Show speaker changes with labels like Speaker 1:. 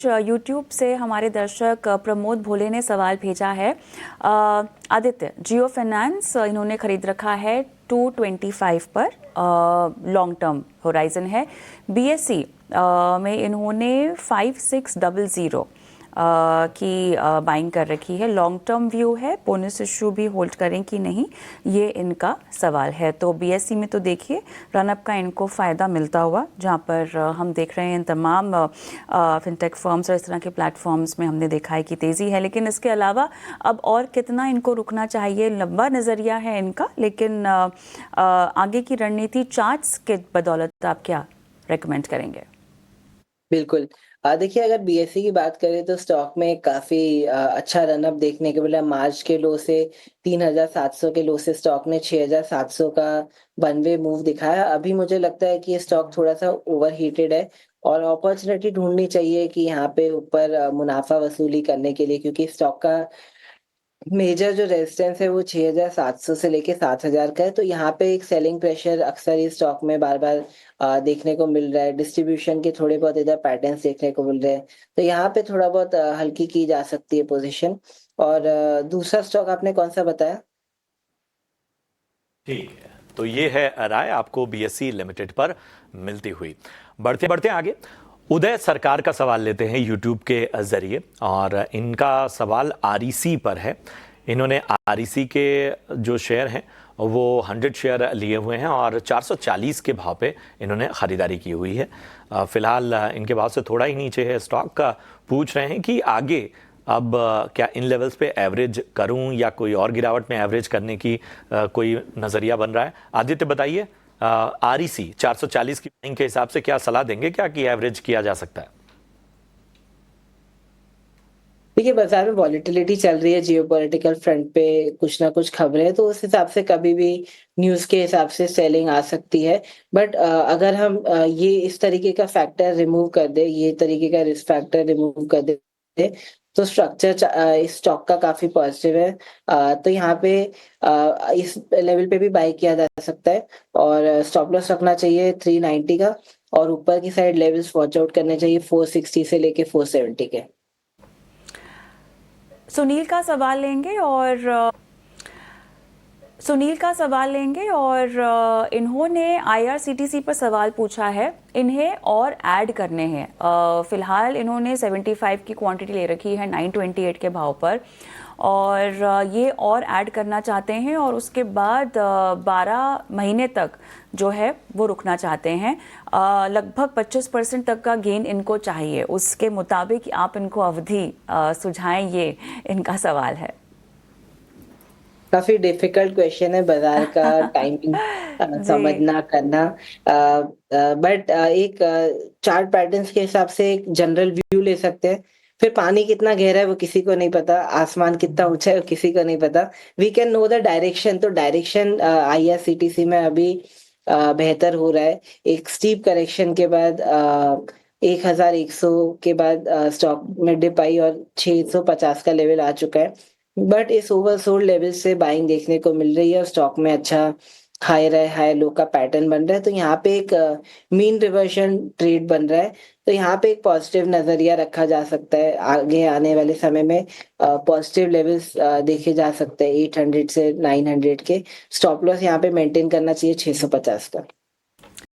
Speaker 1: YouTube से हमारे दर्शक प्रमोद भोले ने सवाल भेजा है। आदित्य, जियो फाइनेंस इन्होंने खरीद रखा है 225 पर, लॉन्ग टर्म होराइजन है। बीएसई में इन्होंने 5600 की बाइंग कर रखी है। लॉन्ग टर्म व्यू है, बोनस इशू भी होल्ड करें कि नहीं, ये इनका सवाल है। तो बीएसई में तो देखिए रनअप का इनको फ़ायदा मिलता हुआ, जहाँ पर हम देख रहे हैं तमाम फिनटेक फर्म्स और इस तरह के प्लेटफॉर्म्स में हमने देखा है कि तेज़ी है। लेकिन इसके अलावा अब और कितना इनको रुकना चाहिए, लंबा नज़रिया है इनका, लेकिन आगे की रणनीति चार्ट्स के बदौलत आप क्या रेकमेंड करेंगे?
Speaker 2: बिल्कुल। देखिए, अगर बीएसई की बात करें तो स्टॉक में काफ़ी अच्छा रनअप देखने को मिला। मार्च के लो से 3700 के लो से स्टॉक ने 6700 का वन वे मूव दिखाया। अभी मुझे लगता है कि ये स्टॉक थोड़ा-सा ओवरहीटेड है और अपॉर्च्युनिटी ढूँढनी चाहिए कि यहाँ पे ऊपर मुनाफ़ा वसूली करने के लिए, क्योंकि स्टॉक का मेजर जो रेजिस्टेंस है वो 6700 से लेके 7000 का है। तो यहाँ पे एक सेलिंग प्रेशर अक्सर इस स्टॉक में बार-बार देखने को मिल रहा है। डिस्ट्रीब्यूशन के थोड़े बहुत इधर पैटर्न्स देखने को मिल रहे हैं। तो यहाँ पे थोड़ा बहुत हल्की की जा सकती है पोज़ीशन। और दूसरा स्टॉक आपने कौन-सा बताया?
Speaker 3: ठीक है, तो ये है राय आपको बीएसई लिमिटेड पर मिलती हुई। बढ़ते बढ़ते आगे उदय सरकार का सवाल लेते हैं यूट्यूब के जरिए, और इनका सवाल आरईसी पर है। इन्होंने आरईसी के जो शेयर हैं वो 100 शेयर लिए हुए हैं और 440 के भाव पे इन्होंने खरीदारी की हुई है। फिलहाल इनके भाव से थोड़ा ही नीचे है स्टॉक का। पूछ रहे हैं कि आगे अब क्या इन लेवल्स पे एवरेज करूं या कोई और गिरावट में एवरेज करने की कोई नज़रिया बन रहा है? आदित्य बताइए, आरईसी 440 की बाइंग के हिसाब से क्या सलाह देंगे, क्या कि एवरेज किया जा सकता है?
Speaker 2: देखिए, बाज़ार में वॉलेटिलिटी चल रही है, जियोपॉलिटिकल फ्रंट पे कुछ ना कुछ खबरें हैं, तो उस हिसाब से कभी भी न्यूज़ के हिसाब से सेलिंग आ सकती है। बट अगर हम ये इस तरीके का फैक्टर रिमूव कर दें, ये तरीके का रिस्क फैक्टर रिमूव कर दें, तो स्ट्रक्चर इस स्टॉक का काफ़ी पॉजिटिव है। तो यहाँ पे इस लेवल पे भी बाय किया जा सकता है और स्टॉप लॉस रखना चाहिए 390 का, और ऊपर की साइड लेवल्स वॉच आउट करने चाहिए 460 से लेके 470 के।
Speaker 1: सुनील का सवाल लेंगे और इन्होंने आईआरसीटीसी पर सवाल पूछा है। इन्हें और ऐड करने हैं। फ़िलहाल इन्होंने 75 की क्वांटिटी ले रखी है 928 के भाव पर, और ये और ऐड करना चाहते हैं और उसके बाद 12 महीने तक जो है वो रुकना चाहते हैं। लगभग 25% तक का गेन इनको चाहिए। उसके मुताबिक आप इनको अवधि सुझाएं, ये इनका सवाल है।
Speaker 2: काफ़ी डिफ़िकल्ट क्वेश्चन है बाज़ार का टाइमिंग
Speaker 1: जी,
Speaker 2: समझना करना। बट एक चार्ट पैटर्न्स के हिसाब से एक जनरल व्यू ले सकते हैं। फिर पानी कितना गहरा है वो किसी को नहीं पता, आसमान कितना ऊँचा है वो किसी को नहीं पता। We can know the direction, तो डायरेक्शन आईआरसीटीसी में अभी बेहतर हो रहा है। एक स्टीप करेक्शन के बाद 1100 के बाद स्टॉक में डिप आई और 650 का लेवल आ चुका है। बट इस ओवरसोल्ड लेवल से बाइंग देखने को मिल रही है और स्टॉक में अच्छा हाई लो का पैटर्न बन रहा है। तो यहाँ पे एक मीन रिवर्जन ट्रेड बन रहा है। तो यहाँ पे एक पॉजिटिव नजरिया रखा जा सकता है। आगे आने वाले समय में पॉजिटिव लेवल्स देखे जा सकते हैं 800 से 900 के। स्टॉप लॉस यहाँ पे मेंटेन करना चाहिए 650 का।